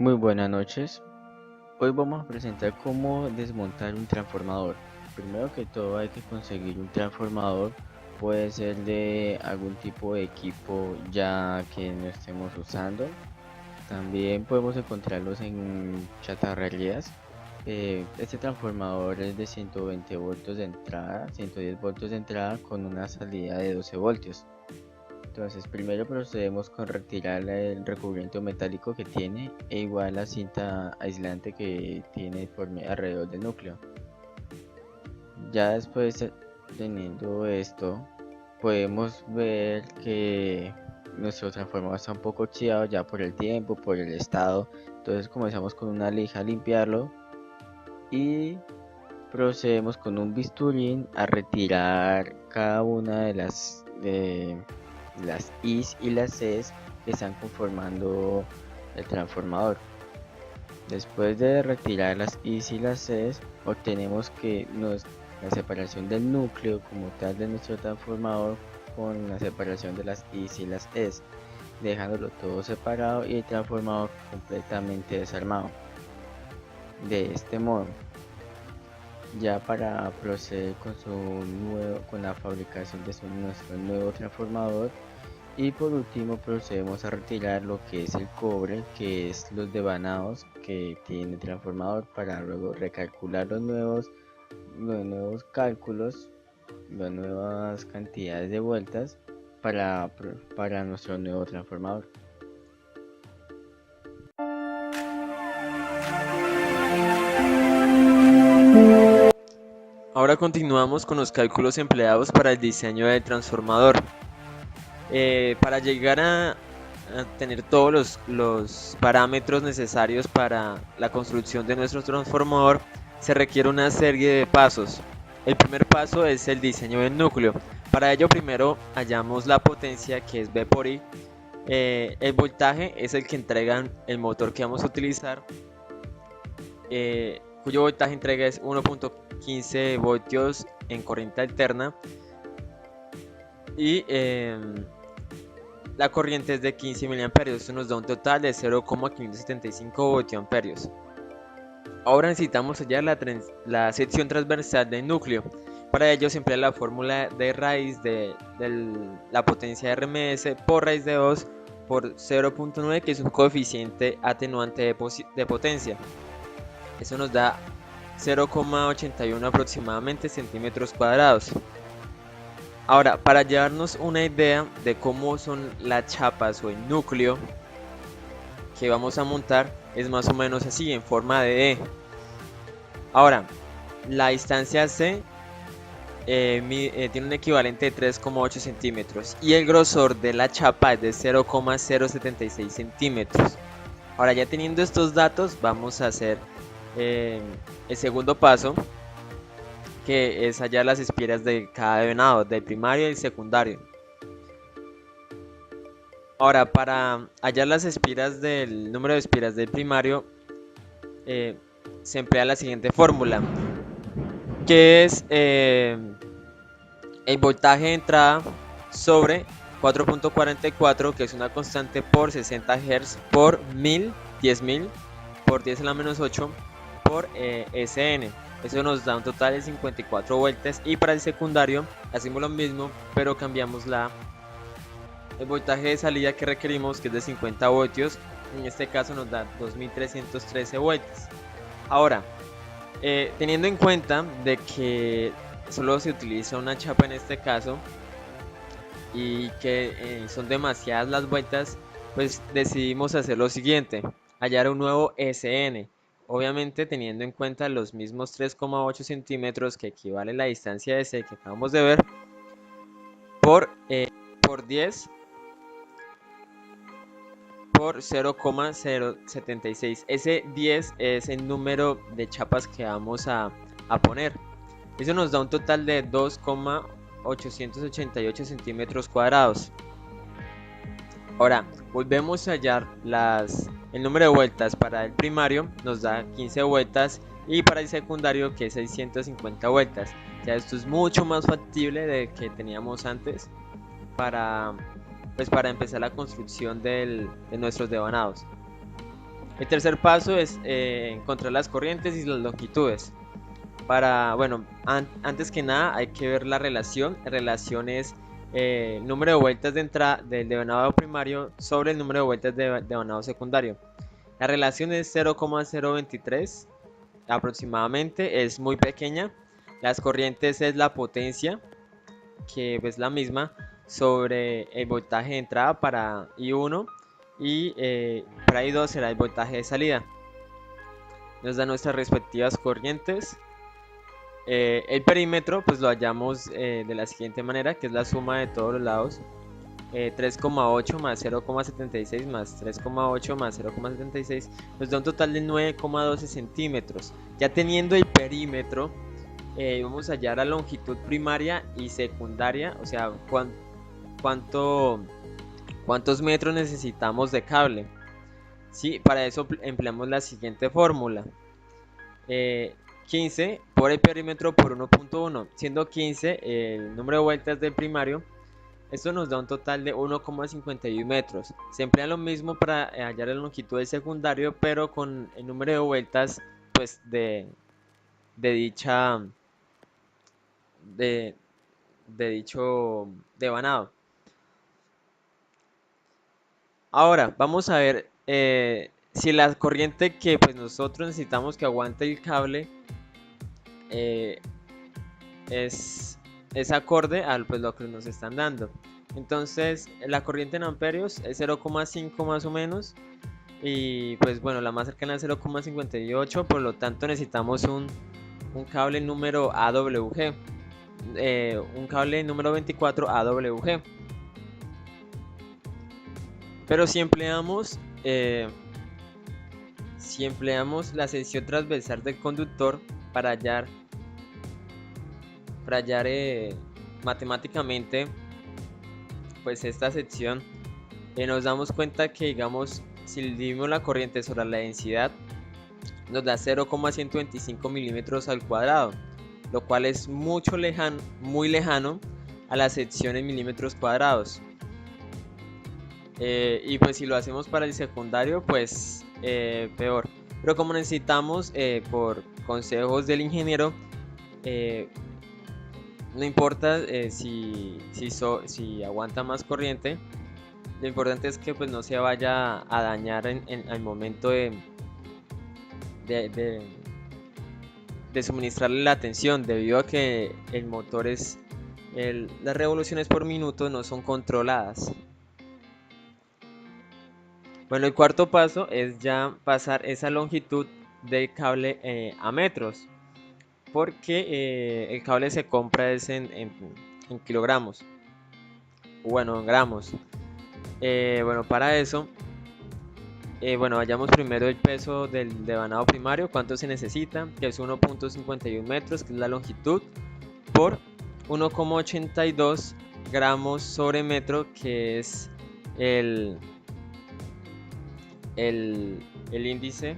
Muy buenas noches. Hoy vamos a presentar cómo desmontar un transformador. Primero que todo hay que conseguir un transformador. Puede ser de algún tipo de equipo ya que no estemos usando. También podemos encontrarlos en chatarrerías. Este transformador es de 120 voltios de entrada, 110 voltios de entrada con una salida de 12 voltios. Entonces primero procedemos con retirar el recubrimiento metálico que tiene e igual la cinta aislante que tiene alrededor del núcleo. Ya después teniendo esto podemos ver que nuestro transformador está un poco oxidado ya por el tiempo, por el estado. Entonces comenzamos con una lija a limpiarlo y procedemos con un bisturín a retirar cada una de las I's y las C's que están conformando el transformador. Después de retirar las I's y las C's, obtenemos que la separación del núcleo como tal de nuestro transformador con la separación de las I's y las E's, dejándolo todo separado y el transformador completamente desarmado. De este modo, ya para proceder con la fabricación de nuestro nuevo transformador. Y por último procedemos a retirar lo que es el cobre, que es los devanados que tiene el transformador, para luego recalcular los nuevos cálculos, las nuevas cantidades de vueltas para nuestro nuevo transformador. Ahora continuamos con los cálculos empleados para el diseño del transformador. Para llegar a tener todos los parámetros necesarios para la construcción de nuestro transformador, se requiere una serie de pasos. El primer paso es el diseño del núcleo. Para ello primero hallamos la potencia, que es V por I. El voltaje es el que entrega el motor que vamos a utilizar, cuyo voltaje entrega es 1.15 voltios en corriente alterna, y la corriente es de 15 mA. Esto nos da un total de 0,575 voltiamperios. Ahora necesitamos hallar la sección transversal del núcleo. Para ello se emplea la fórmula de raíz de la potencia de RMS por raíz de 2 por 0.9, que es un coeficiente atenuante de potencia. Eso nos da 0,81 aproximadamente centímetros cuadrados. Ahora, para llevarnos una idea de cómo son las chapas o el núcleo que vamos a montar, es más o menos así, en forma de E. Ahora, la distancia C tiene un equivalente de 3,8 centímetros y el grosor de la chapa es de 0,076 centímetros. Ahora, ya teniendo estos datos, vamos a hacer el segundo paso, que es hallar las espiras de cada devanado, del primario y el secundario. Ahora, para hallar las espiras del número de espiras del primario, se emplea la siguiente fórmula, que es el voltaje de entrada sobre 4.44, que es una constante por 60 Hz por 1000, 10.000 por 10 a la menos 8 por Sn. Eso nos da un total de 54 vueltas. Y para el secundario hacemos lo mismo, pero cambiamos el voltaje de salida que requerimos, que es de 50 voltios. En este caso nos da 2313 vueltas. Ahora, teniendo en cuenta de que solo se utiliza una chapa en este caso y que son demasiadas las vueltas, pues decidimos hacer lo siguiente: hallar un nuevo Sn. Obviamente teniendo en cuenta los mismos 3,8 centímetros, que equivale a la distancia de C que acabamos de ver, por 10 por 0,076. Ese 10 es el número de chapas que vamos a poner. Eso nos da un total de 2,888 centímetros cuadrados. Ahora, volvemos a hallar el número de vueltas. Para el primario nos da 15 vueltas y para el secundario, que es 650 vueltas. Ya esto es mucho más factible de que teníamos antes para empezar la construcción de nuestros devanados. El tercer paso es encontrar las corrientes y las longitudes. Bueno, antes que nada hay que ver la relación. La relación es el número de vueltas de entrada del devanado primario sobre el número de vueltas de devanado secundario. La relación es 0,023 aproximadamente, es muy pequeña. Las corrientes es la potencia, que es la misma, sobre el voltaje de entrada para I1 y para I2 será el voltaje de salida. Nos da nuestras respectivas corrientes. El perímetro pues lo hallamos de la siguiente manera, que es la suma de todos los lados. 3,8 más 0,76 más 3,8 más 0,76 nos da un total de 9,12 centímetros. Ya teniendo el perímetro, vamos a hallar la longitud primaria y secundaria, o sea, cuántos metros necesitamos de cable. Sí, para eso empleamos la siguiente fórmula. 15 por el perímetro por 1.1, siendo 15 el número de vueltas del primario. Esto nos da un total de 1,51 metros. Se emplea lo mismo para hallar la longitud del secundario, pero con el número de vueltas pues de dicho devanado. Ahora vamos a ver si la corriente que pues nosotros necesitamos que aguante el cable es acorde a pues, lo que nos están dando. Entonces la corriente en amperios es 0,5 más o menos, y pues bueno, la más cercana es 0,58, por lo tanto necesitamos un cable número AWG, un cable número 24 AWG. Pero si empleamos la sección transversal del conductor para hallar matemáticamente pues esta sección, nos damos cuenta que, digamos, si dividimos la corriente sobre la densidad, nos da 0,125 milímetros al cuadrado, lo cual es muy lejano a la sección en milímetros cuadrados. Y pues si lo hacemos para el secundario, pues peor. Pero como necesitamos, por consejos del ingeniero, no importa si aguanta más corriente, lo importante es que pues no se vaya a dañar al momento de suministrarle la tensión, debido a que el motor las revoluciones por minuto no son controladas. Bueno, el cuarto paso es ya pasar esa longitud del cable a metros, porque el cable se compra en kilogramos, bueno, en gramos. Bueno, para eso, hallamos primero el peso del devanado primario, cuánto se necesita, que es 1.51 metros, que es la longitud, por 1,82 gramos sobre metro, que es el índice,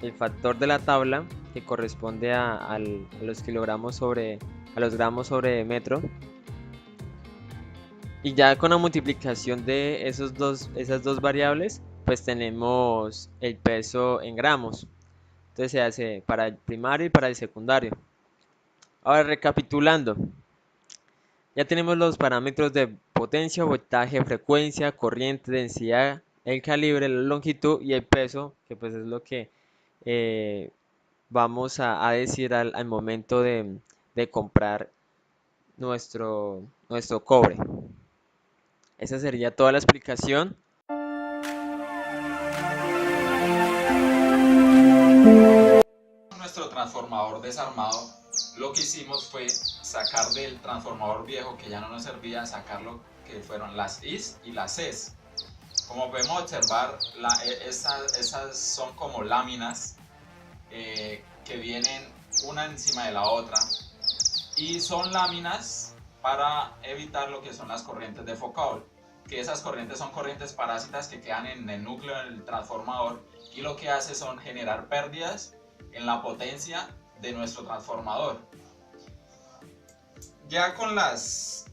el factor de la tabla, que corresponde a los kilogramos a los gramos sobre metro. Y ya con la multiplicación de esas dos variables, pues tenemos el peso en gramos. Entonces se hace para el primario y para el secundario. Ahora, recapitulando, ya tenemos los parámetros de potencia, voltaje, frecuencia, corriente, densidad, el calibre, la longitud y el peso, que pues es lo que vamos a decir al momento de comprar nuestro cobre. Esa sería toda la explicación. Nuestro transformador desarmado, lo que hicimos fue sacar del transformador viejo, que ya no nos servía, sacar lo que fueron las I's y las C's. Como podemos observar, esas son como láminas que vienen una encima de la otra, y son láminas para evitar lo que son las corrientes de Foucault, que esas corrientes son corrientes parásitas que quedan en el núcleo del transformador, y lo que hace son generar pérdidas en la potencia de nuestro transformador. Ya con las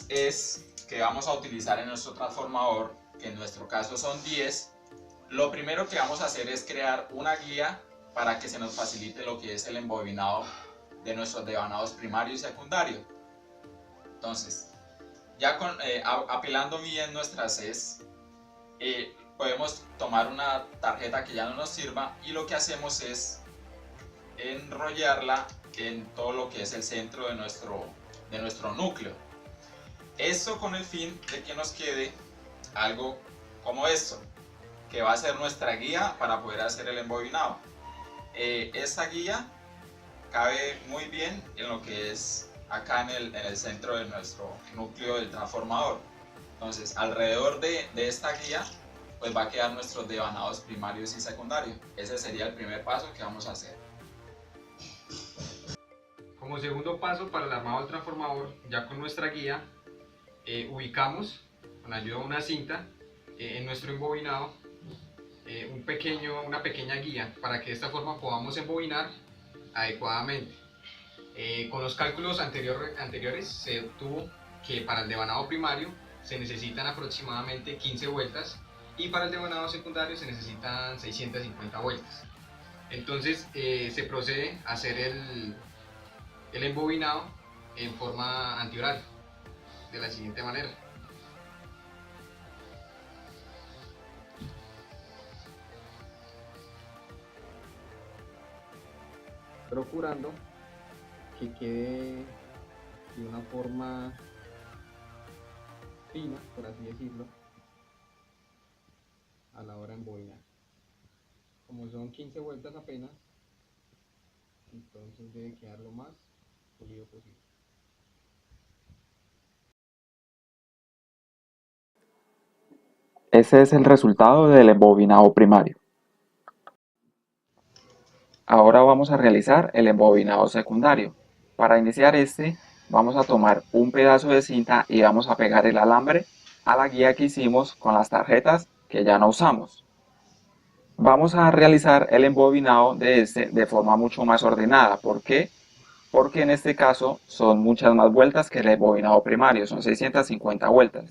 E's que vamos a utilizar en nuestro transformador, que en nuestro caso son 10, Lo primero que vamos a hacer es crear una guía para que se nos facilite lo que es el embobinado de nuestros devanados primario y secundario. Entonces, ya apilando bien nuestras CES, podemos tomar una tarjeta que ya no nos sirva y lo que hacemos es enrollarla en todo lo que es el centro de nuestro núcleo. Esto con el fin de que nos quede algo como esto, que va a ser nuestra guía para poder hacer el embobinado. Esta guía cabe muy bien en lo que es acá en el centro de nuestro núcleo del transformador. Entonces, alrededor de esta guía pues va a quedar nuestros devanados primarios y secundarios. Ese sería el primer paso que vamos a hacer. Como segundo paso para el armado del transformador, ya con nuestra guía, ubicamos con ayuda de una cinta en nuestro embobinado una pequeña guía para que de esta forma podamos embobinar adecuadamente. Con los cálculos anteriores se obtuvo que para el devanado primario se necesitan aproximadamente 15 vueltas y para el devanado secundario se necesitan 650 vueltas. Entonces se procede a hacer el embobinado en forma antioral de la siguiente manera. Procurando que quede de una forma fina, por así decirlo, a la hora de embobinar. Como son 15 vueltas apenas, entonces debe quedar lo más pulido posible. Ese es el resultado del embobinado primario. Ahora vamos a realizar el embobinado secundario. Para iniciar este, vamos a tomar un pedazo de cinta y vamos a pegar el alambre a la guía que hicimos con las tarjetas que ya no usamos. Vamos a realizar el embobinado de este de forma mucho más ordenada. ¿Por qué? Porque en este caso son muchas más vueltas que el embobinado primario, son 650 vueltas.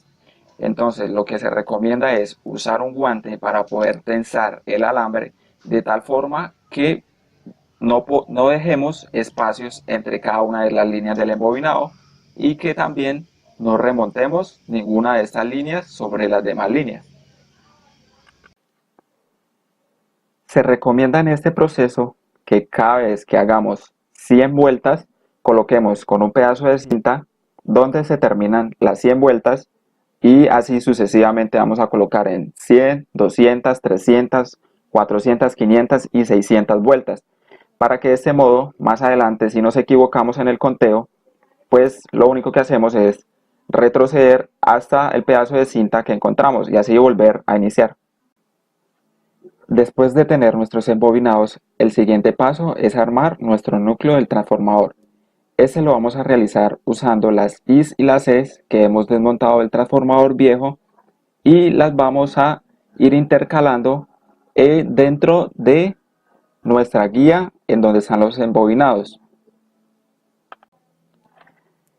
Entonces lo que se recomienda es usar un guante para poder tensar el alambre de tal forma que no dejemos espacios entre cada una de las líneas del embobinado y que también no remontemos ninguna de estas líneas sobre las demás líneas. Se recomienda en este proceso que cada vez que hagamos 100 vueltas, coloquemos con un pedazo de cinta donde se terminan las 100 vueltas y así sucesivamente vamos a colocar en 100, 200, 300, 400, 500 y 600 vueltas. Para que de este modo, más adelante, si nos equivocamos en el conteo, pues lo único que hacemos es retroceder hasta el pedazo de cinta que encontramos y así volver a iniciar. Después de tener nuestros embobinados, el siguiente paso es armar nuestro núcleo del transformador. Este lo vamos a realizar usando las I's y las C's que hemos desmontado del transformador viejo y las vamos a ir intercalando dentro de nuestra guía en donde están los embobinados.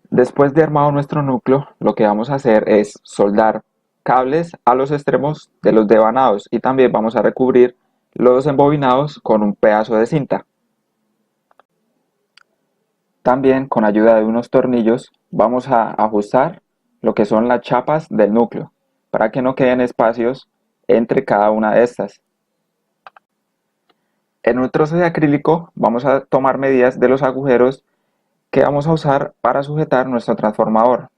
Después de armado nuestro núcleo, lo que vamos a hacer es soldar cables a los extremos de los devanados y también vamos a recubrir los embobinados con un pedazo de cinta. También con ayuda de unos tornillos vamos a ajustar lo que son las chapas del núcleo para que no queden espacios entre cada una de estas. En un trozo de acrílico vamos a tomar medidas de los agujeros que vamos a usar para sujetar nuestro transformador.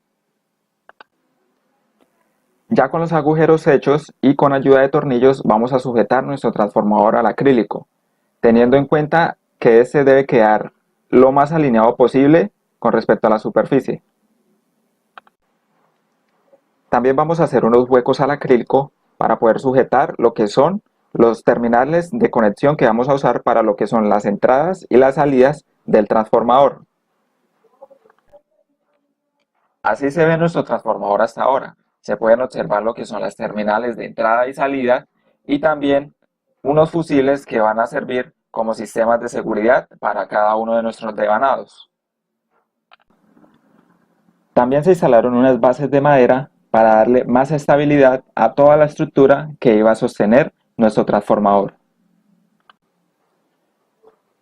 Ya con los agujeros hechos y con ayuda de tornillos vamos a sujetar nuestro transformador al acrílico, teniendo en cuenta que este debe quedar lo más alineado posible con respecto a la superficie. También vamos a hacer unos huecos al acrílico para poder sujetar lo que son los terminales de conexión que vamos a usar para lo que son las entradas y las salidas del transformador. Así se ve nuestro transformador hasta ahora. Se pueden observar lo que son las terminales de entrada y salida y también unos fusibles que van a servir como sistemas de seguridad para cada uno de nuestros devanados. También se instalaron unas bases de madera para darle más estabilidad a toda la estructura que iba a sostener nuestro transformador.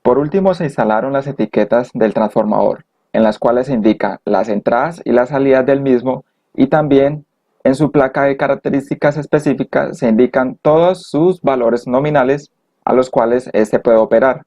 Por último, se instalaron las etiquetas del transformador, en las cuales se indican las entradas y las salidas del mismo, y también en su placa de características específicas se indican todos sus valores nominales a los cuales este puede operar.